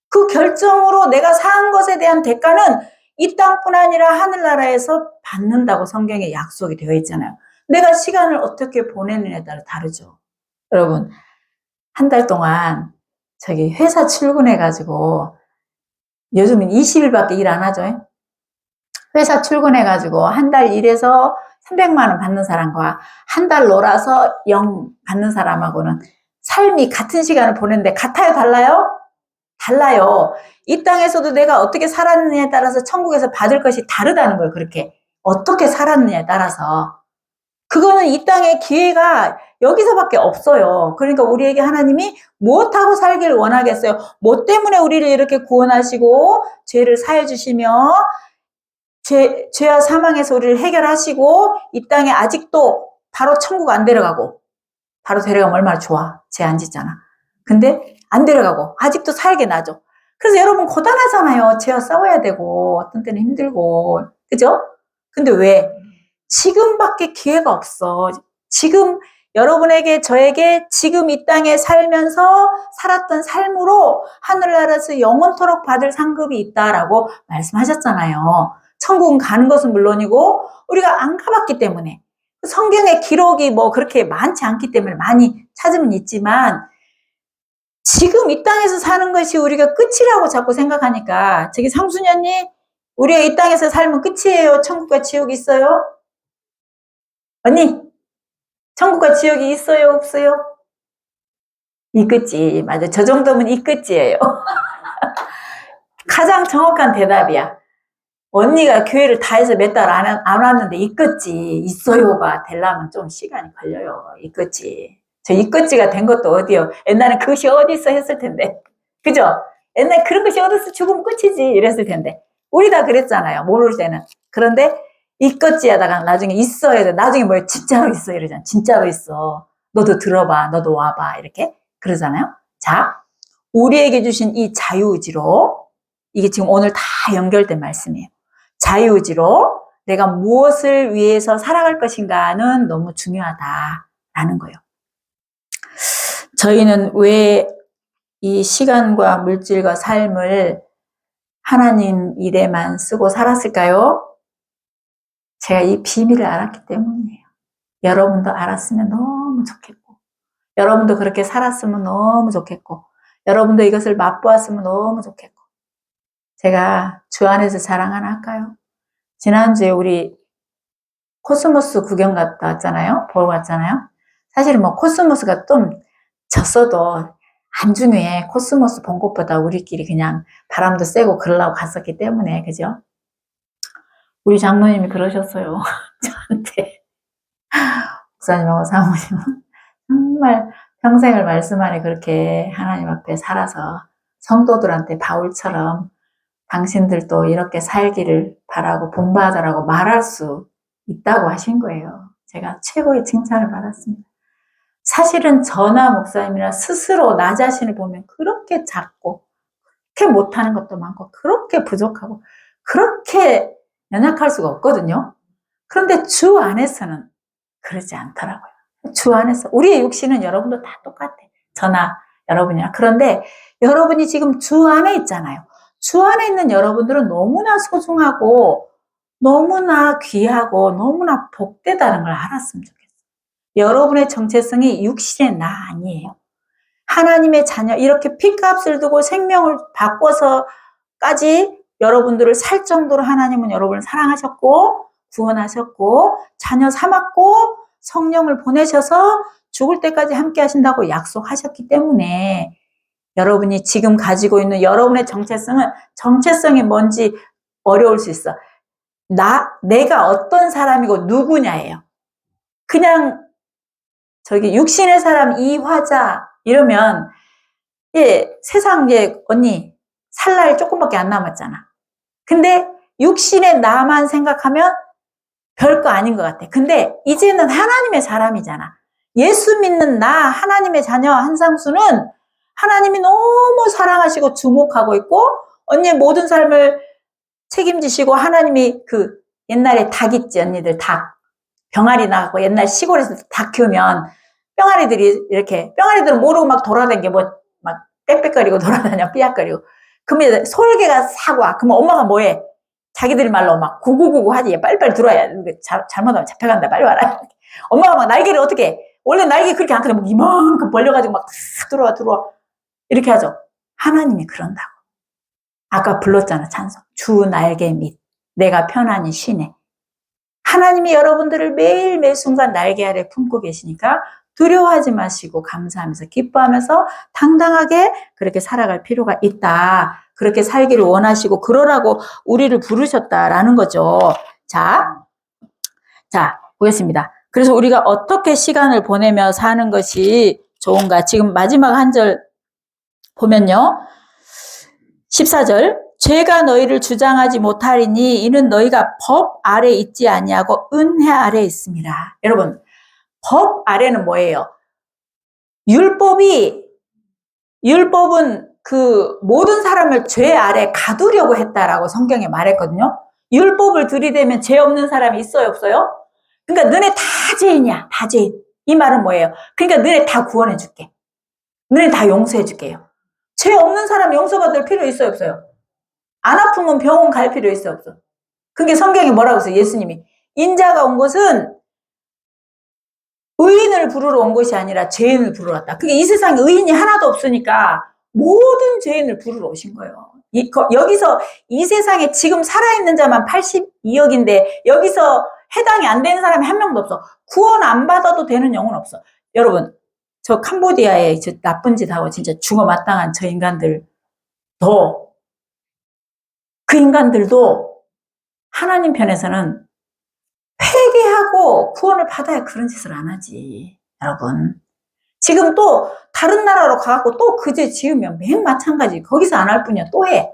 그 결정으로 내가 사한 것에 대한 대가는 이 땅뿐 아니라 하늘나라에서 받는다고 성경에 약속이 되어 있잖아요. 내가 시간을 어떻게 보내느냐에 따라 다르죠. 여러분, 한 달 동안 저기 회사 출근해가지고 요즘은 20일밖에 일 안 하죠. 회사 출근해가지고 한 달 일해서 300만 원 받는 사람과 한 달 놀아서 0 받는 사람하고는 삶이 같은 시간을 보내는데 같아요? 달라요? 달라요. 이 땅에서도 내가 어떻게 살았느냐에 따라서 천국에서 받을 것이 다르다는 거예요. 그렇게 어떻게 살았느냐에 따라서. 그거는 이 땅의 기회가 여기서밖에 없어요. 그러니까 우리에게 하나님이 무엇하고 살길 원하겠어요? 뭐 때문에 우리를 이렇게 구원하시고 죄를 사해 주시며 죄와 사망에서 우리를 해결하시고 이 땅에 아직도 바로 천국 안 데려가고 바로 데려가면 얼마나 좋아. 죄 안 짓잖아. 근데 안 데려가고 아직도 살게 놔줘. 그래서 여러분 고단하잖아요. 죄와 싸워야 되고 어떤 때는 힘들고 그죠? 근데 왜? 지금밖에 기회가 없어. 지금 여러분에게 저에게 지금 이 땅에 살면서 살았던 삶으로 하늘나라에서 영원토록 받을 상급이 있다라고 말씀하셨잖아요. 천국은 가는 것은 물론이고 우리가 안 가봤기 때문에 성경의 기록이 뭐 그렇게 많지 않기 때문에 많이 찾으면 있지만 지금 이 땅에서 사는 것이 우리가 끝이라고 자꾸 생각하니까 저기 상순이 언니 우리가 이 땅에서 살면 끝이에요? 천국과 지옥이 있어요? 언니 천국과 지옥이 있어요? 없어요? 이 끝이 맞아. 저 정도면 이 끝이에요. 가장 정확한 대답이야. 언니가 교회를 다 해서 몇 달 안 왔는데 이끄지 있어요가 되려면 좀 시간이 걸려요. 이끄지. 저 이끄지가 된 것도 어디요. 옛날엔 그것이 어디 있어 했을 텐데. 그죠? 옛날 그런 것이 어디서 죽으면 끝이지 이랬을 텐데. 우리 다 그랬잖아요. 모를 때는. 그런데 이끄지 하다가 나중에 있어야 돼. 나중에 뭐예요? 진짜로 있어 이러잖아. 진짜로 있어. 너도 들어봐. 너도 와봐. 이렇게 그러잖아요. 자, 우리에게 주신 이 자유의지로 이게 지금 오늘 다 연결된 말씀이에요. 자유의지로 내가 무엇을 위해서 살아갈 것인가는 너무 중요하다라는 거예요. 저희는 왜 이 시간과 물질과 삶을 하나님 일에만 쓰고 살았을까요? 제가 이 비밀을 알았기 때문이에요. 여러분도 알았으면 너무 좋겠고, 여러분도 그렇게 살았으면 너무 좋겠고, 여러분도 이것을 맛보았으면 너무 좋겠고. 제가 주 안에서 자랑 하나 할까요? 지난주에 우리 코스모스 구경 갔다 왔잖아요. 보러 갔잖아요. 사실 뭐 코스모스가 좀 졌어도 안 중요해. 코스모스 본 것보다 우리끼리 그냥 바람도 쐬고 그러려고 갔었기 때문에, 그죠? 우리 장로님이 그러셨어요. 저한테. 목사님하고 사모님은 정말 평생을 말씀 안에 그렇게 하나님 앞에 살아서 성도들한테 바울처럼 당신들도 이렇게 살기를 바라고 본받으라고 말할 수 있다고 하신 거예요. 제가 최고의 칭찬을 받았습니다. 사실은 저나 목사님이나 스스로 나 자신을 보면 그렇게 작고 그렇게 못하는 것도 많고 그렇게 부족하고 그렇게 연약할 수가 없거든요. 그런데 주 안에서는 그러지 않더라고요. 주 안에서 우리의 육신은 여러분도 다 똑같아. 저나 여러분이나. 그런데 여러분이 지금 주 안에 있잖아요. 주 안에 있는 여러분들은 너무나 소중하고 너무나 귀하고 너무나 복되다는 걸 알았으면 좋겠어요. 여러분의 정체성이 육신의 나 아니에요. 하나님의 자녀, 이렇게 피값을 두고 생명을 바꿔서까지 여러분들을 살 정도로 하나님은 여러분을 사랑하셨고 구원하셨고 자녀 삼았고 성령을 보내셔서 죽을 때까지 함께 하신다고 약속하셨기 때문에 여러분이 지금 가지고 있는 여러분의 정체성이 뭔지 어려울 수 있어. 내가 어떤 사람이고 누구냐예요. 그냥 저기 육신의 사람 이화자 이러면 세상 언니 살 날 조금밖에 안 남았잖아. 근데 육신의 나만 생각하면 별거 아닌 것 같아. 근데 이제는 하나님의 사람이잖아. 예수 믿는 나 하나님의 자녀 한상수는 하나님이 너무 사랑하시고 주목하고 있고 언니의 모든 삶을 책임지시고 하나님이 옛날에 닭 있지 언니들 닭 병아리 나고 옛날 시골에서 닭 키우면 뿅아리들은 모르고 막 돌아다니게 막 빽빽거리고 돌아다녀 삐약거리고 그러면 솔개가 사고 와. 그러면 엄마가 뭐해? 자기들 말로 막 구구구구 하지. 빨리빨리 들어와야 잘못하면 잡혀간다. 빨리 와라. 엄마가 막 날개를 어떻게 해? 원래 날개 그렇게 안 크면 막 이만큼 벌려가지고 막 다 들어와 이렇게 하죠. 하나님이 그런다고. 아까 불렀잖아 찬송. 주 날개 밑 내가 편안히 쉬네. 하나님이 여러분들을 매일 매 순간 날개 아래 품고 계시니까 두려워하지 마시고 감사하면서 기뻐하면서 당당하게 그렇게 살아갈 필요가 있다. 그렇게 살기를 원하시고 그러라고 우리를 부르셨다라는 거죠. 자, 보겠습니다. 그래서 우리가 어떻게 시간을 보내며 사는 것이 좋은가? 지금 마지막 한 절 보면요. 14절 죄가 너희를 주장하지 못하리니 이는 너희가 법 아래 있지 아니하고 은혜 아래 있습니다. 여러분 법 아래는 뭐예요? 율법은 모든 사람을 죄 아래 가두려고 했다라고 성경에 말했거든요. 율법을 들이대면 죄 없는 사람이 있어요, 없어요? 그러니까 너네 다 죄인이야, 다 죄인. 이 말은 뭐예요? 그러니까 너네 다 구원해 줄게. 너네 다 용서해 줄게요. 죄 없는 사람 용서받을 필요 있어요, 없어요? 안 아프면 병원 갈 필요 있어, 없어? 그게 성경이 뭐라고 했어요, 예수님이? 인자가 온 것은 의인을 부르러 온 것이 아니라 죄인을 부르러 왔다. 그게 이 세상에 의인이 하나도 없으니까 모든 죄인을 부르러 오신 거예요. 여기서 이 세상에 지금 살아있는 자만 82억인데 여기서 해당이 안 되는 사람이 한 명도 없어. 구원 안 받아도 되는 영은 없어. 여러분 저 캄보디아에 저 나쁜 짓 하고 진짜 죽어 마땅한 저 인간들도 그 인간들도 하나님 편에서는 회개하고 구원을 받아야 그런 짓을 안 하지, 여러분. 지금 또 다른 나라로 가고 또 그 죄 지으면 맨 마찬가지. 거기서 안 할 뿐이야. 또 해.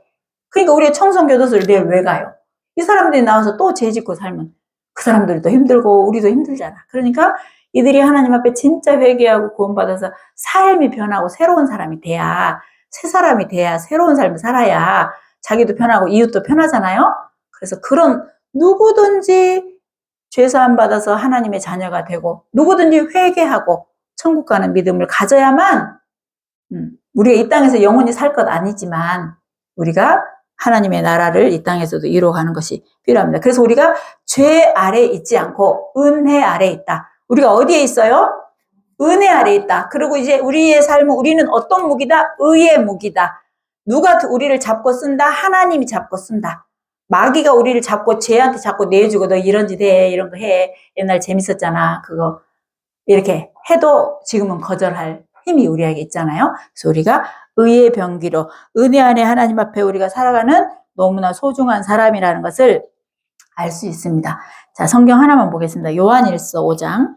그러니까 우리 청송교도소를 내일 왜 가요? 이 사람들이 나와서 또 죄 짓고 살면 그 사람들도 힘들고 우리도 힘들잖아. 그러니까 이들이 하나님 앞에 진짜 회개하고 구원받아서 삶이 변하고 새로운 사람이 돼야, 새 사람이 돼야 새로운 삶을 살아야 자기도 편하고 이웃도 편하잖아요. 그래서 그런 누구든지 죄사함 받아서 하나님의 자녀가 되고 누구든지 회개하고 천국 가는 믿음을 가져야만 우리가 이 땅에서 영원히 살 것 아니지만 우리가 하나님의 나라를 이 땅에서도 이루어가는 것이 필요합니다. 그래서 우리가 죄 아래 있지 않고 은혜 아래 있다. 우리가 어디에 있어요? 은혜 아래 있다. 그리고 이제 우리의 삶은 우리는 어떤 무기다? 의의 무기다. 누가 우리를 잡고 쓴다? 하나님이 잡고 쓴다. 마귀가 우리를 잡고 죄한테 잡고 내주고 너 이런 짓 해, 이런 거 해. 옛날 재밌었잖아. 그거 이렇게 해도 지금은 거절할 힘이 우리에게 있잖아요. 그래서 우리가 의의 병기로 은혜 안에 하나님 앞에 우리가 살아가는 너무나 소중한 사람이라는 것을 알 수 있습니다. 자, 성경 하나만 보겠습니다. 요한일서 5장.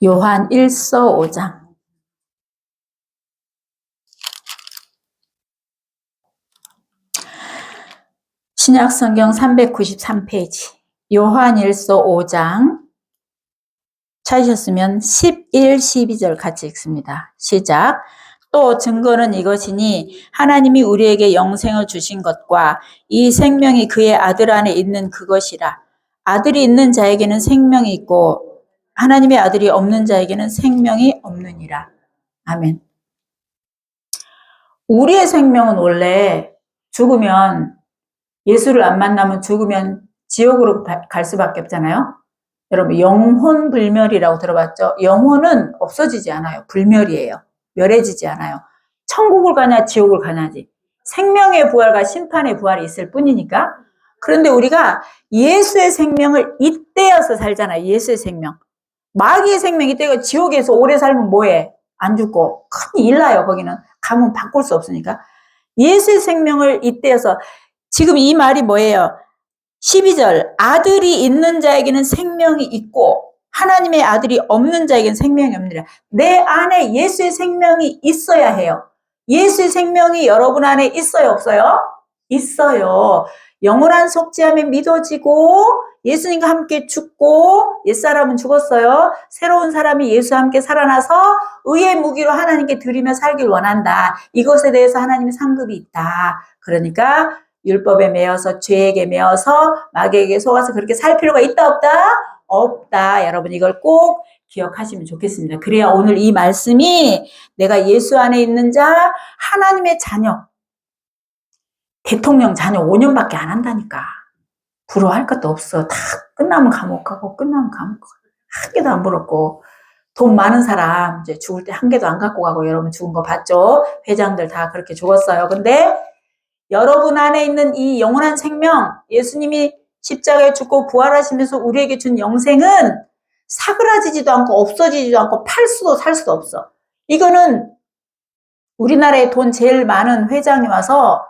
요한일서 5장. 신약성경 393페이지. 요한일서 5장. 찾으셨으면 11, 12절 같이 읽습니다. 시작. 또 증거는 이것이니 하나님이 우리에게 영생을 주신 것과 이 생명이 그의 아들 안에 있는 그것이라. 아들이 있는 자에게는 생명이 있고 하나님의 아들이 없는 자에게는 생명이 없느니라. 아멘. 우리의 생명은 원래 죽으면, 예수를 안 만나면 죽으면 지옥으로 갈 수밖에 없잖아요. 여러분, 영혼 불멸이라고 들어봤죠? 영혼은 없어지지 않아요. 불멸이에요. 멸해지지 않아요. 천국을 가냐 지옥을 가냐지. 생명의 부활과 심판의 부활이 있을 뿐이니까. 그런데 우리가 예수의 생명을 잇대어서 살잖아요. 예수의 생명. 마귀의 생명이 잇대고 지옥에서 오래 살면 뭐해? 안 죽고 큰일 나요. 거기는 가면 바꿀 수 없으니까. 예수의 생명을 잇대어서, 지금 이 말이 뭐예요? 12절, 아들이 있는 자에게는 생명이 있고 하나님의 아들이 없는 자에게는 생명이 없느니라. 내 안에 예수의 생명이 있어야 해요. 예수의 생명이 여러분 안에 있어요, 없어요? 있어요. 영원한 속죄함에 믿어지고 예수님과 함께 죽고, 옛사람은 죽었어요. 새로운 사람이 예수와 함께 살아나서 의의 무기로 하나님께 드리며 살길 원한다. 이것에 대해서 하나님의 상급이 있다. 그러니까 율법에 매여서 죄에게 매여서 마귀에게 속아서 그렇게 살 필요가 있다 없다? 없다. 여러분 이걸 꼭 기억하시면 좋겠습니다. 그래야 오늘 이 말씀이 내가 예수 안에 있는 자, 하나님의 자녀, 대통령 자녀 5년밖에 안 한다니까. 부러워할 것도 없어. 다 끝나면 감옥 가고 끝나면 감옥 가고 한 개도 안 부럽고. 돈 많은 사람 이제 죽을 때 한 개도 안 갖고 가고, 여러분 죽은 거 봤죠? 회장들 다 그렇게 죽었어요. 근데 여러분 안에 있는 이 영원한 생명, 예수님이 십자가에 죽고 부활하시면서 우리에게 준 영생은 사그라지지도 않고 없어지지도 않고 팔 수도 살 수도 없어. 이거는 우리나라에 돈 제일 많은 회장이 와서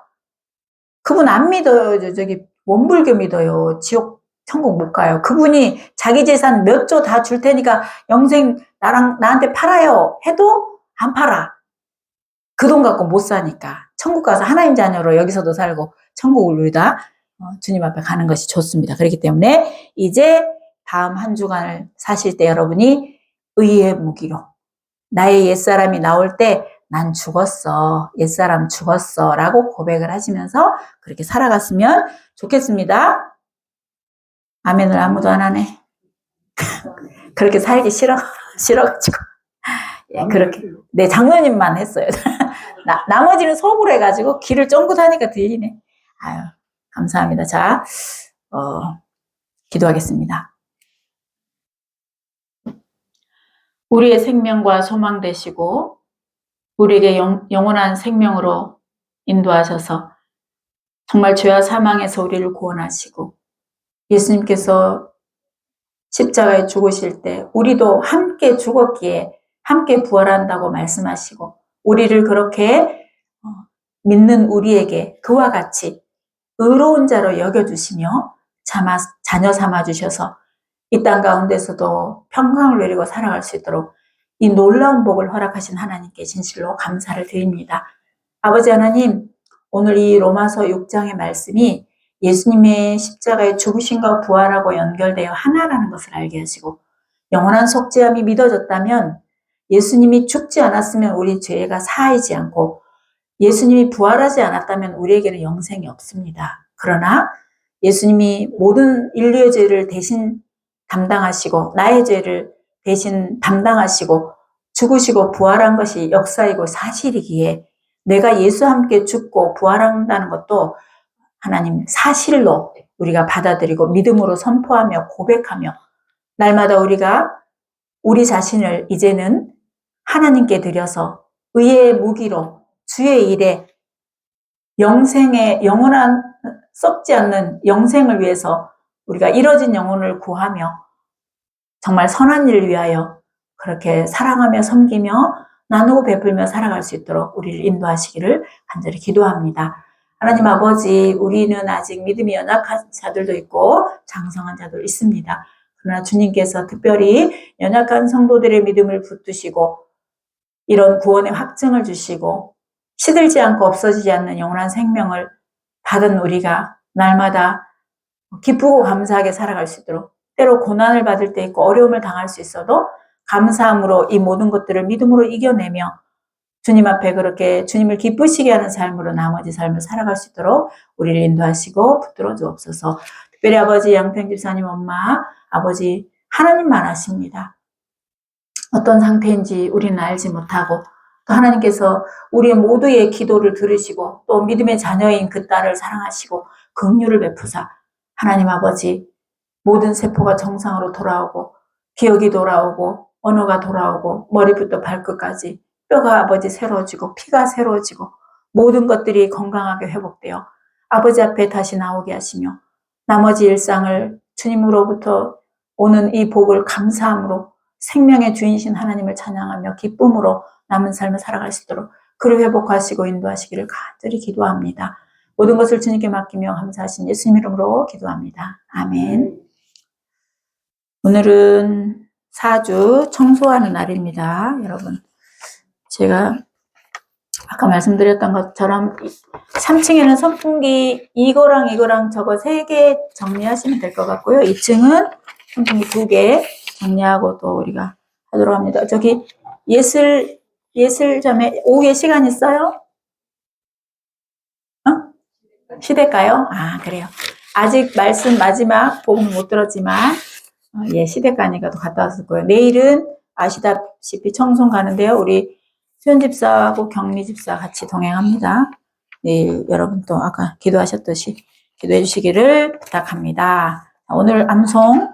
그분 안 믿어요. 저기 원불교 믿어요. 지옥 천국 못 가요. 그분이 자기 재산 몇 조 다 줄 테니까 영생 나한테 팔아요 해도 안 팔아. 그 돈 갖고 못 사니까. 천국 가서 하나님 자녀로 여기서도 살고 천국을 누리다 주님 앞에 가는 것이 좋습니다. 그렇기 때문에 이제 다음 한 주간을 사실 때 여러분이 의의 무기로, 나의 옛사람이 나올 때 난 죽었어, 옛사람 죽었어 라고 고백을 하시면서 그렇게 살아갔으면 좋겠습니다. 아멘을 아무도 안 하네. 그렇게 살기 싫어가지고 예, 그렇게 네, 장로님만 했어요. 나머지는 속으로 해가지고 귀를 쫑긋 하니까 들리네. 아유, 감사합니다. 자, 기도하겠습니다. 우리의 생명과 소망 되시고 우리에게 영원한 생명으로 인도하셔서 정말 죄와 사망에서 우리를 구원하시고, 예수님께서 십자가에 죽으실 때 우리도 함께 죽었기에 함께 부활한다고 말씀하시고, 우리를 그렇게 믿는 우리에게 그와 같이 의로운 자로 여겨주시며 자녀 삼아주셔서 이 땅 가운데서도 평강을 누리고 살아갈 수 있도록 이 놀라운 복을 허락하신 하나님께 진실로 감사를 드립니다. 아버지 하나님, 오늘 이 로마서 6장의 말씀이 예수님의 십자가의 죽으심과 부활하고 연결되어 하나라는 것을 알게 하시고 영원한 속죄함이 믿어졌다면 예수님이 죽지 않았으면 우리 죄가 사하이지 않고 예수님이 부활하지 않았다면 우리에게는 영생이 없습니다. 그러나 예수님이 모든 인류의 죄를 대신 담당하시고 나의 죄를 대신 담당하시고 죽으시고 부활한 것이 역사이고 사실이기에 내가 예수와 함께 죽고 부활한다는 것도 하나님 사실로 우리가 받아들이고 믿음으로 선포하며 고백하며 날마다 우리가 우리 자신을 이제는 하나님께 드려서 의의 무기로 주의 일에 영생의 영원한 썩지 않는 영생을 위해서 우리가 잃어진 영혼을 구하며 정말 선한 일을 위하여 그렇게 사랑하며 섬기며 나누고 베풀며 살아갈 수 있도록 우리를 인도하시기를 간절히 기도합니다. 하나님 아버지, 우리는 아직 믿음이 연약한 자들도 있고 장성한 자도 있습니다. 그러나 주님께서 특별히 연약한 성도들의 믿음을 붙드시고 이런 구원의 확증을 주시고 시들지 않고 없어지지 않는 영원한 생명을 받은 우리가 날마다 기쁘고 감사하게 살아갈 수 있도록 때로 고난을 받을 때 있고 어려움을 당할 수 있어도 감사함으로 이 모든 것들을 믿음으로 이겨내며 주님 앞에 그렇게 주님을 기쁘시게 하는 삶으로 나머지 삶을 살아갈 수 있도록 우리를 인도하시고 붙들어 주옵소서. 특별히 아버지 양평 집사님 엄마 아버지 하나님만 아십니다. 어떤 상태인지 우리는 알지 못하고 또 하나님께서 우리의 모두의 기도를 들으시고 또 믿음의 자녀인 그 딸을 사랑하시고 긍휼을 베푸사 하나님 아버지 모든 세포가 정상으로 돌아오고 기억이 돌아오고 언어가 돌아오고 머리부터 발끝까지 뼈가 아버지 새로워지고 피가 새로워지고 모든 것들이 건강하게 회복되어 아버지 앞에 다시 나오게 하시며 나머지 일상을 주님으로부터 오는 이 복을 감사함으로 생명의 주인이신 하나님을 찬양하며 기쁨으로 남은 삶을 살아갈 수 있도록 그를 회복하시고 인도하시기를 간절히 기도합니다. 모든 것을 주님께 맡기며 감사하신 예수님 이름으로 기도합니다. 아멘. 오늘은 4주 청소하는 날입니다. 여러분, 제가 아까 말씀드렸던 것처럼 3층에는 선풍기 이거랑 저거 3개 정리하시면 될 것 같고요. 2층은 선풍기 2개 정리하고 또 우리가 하도록 합니다. 저기 예술점에 오후에 시간 있어요? 시대가요? 아, 그래요. 아직 말씀 마지막 복음 못 들었지만 시대가니까 또 갔다 왔을 거예요. 내일은 아시다시피 청송 가는데요. 우리 수현 집사하고 경미 집사 같이 동행합니다. 내일 여러분 또 아까 기도하셨듯이 기도해 주시기를 부탁합니다. 오늘 암송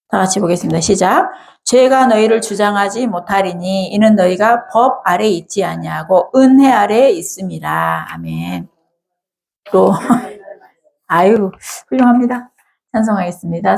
다 같이 보겠습니다. 시작. 죄가 너희를 주장하지 못하리니 이는 너희가 법 아래 있지 아니하고 은혜 아래 있음이라. 아멘. 또 아유 훌륭합니다. 찬송하겠습니다.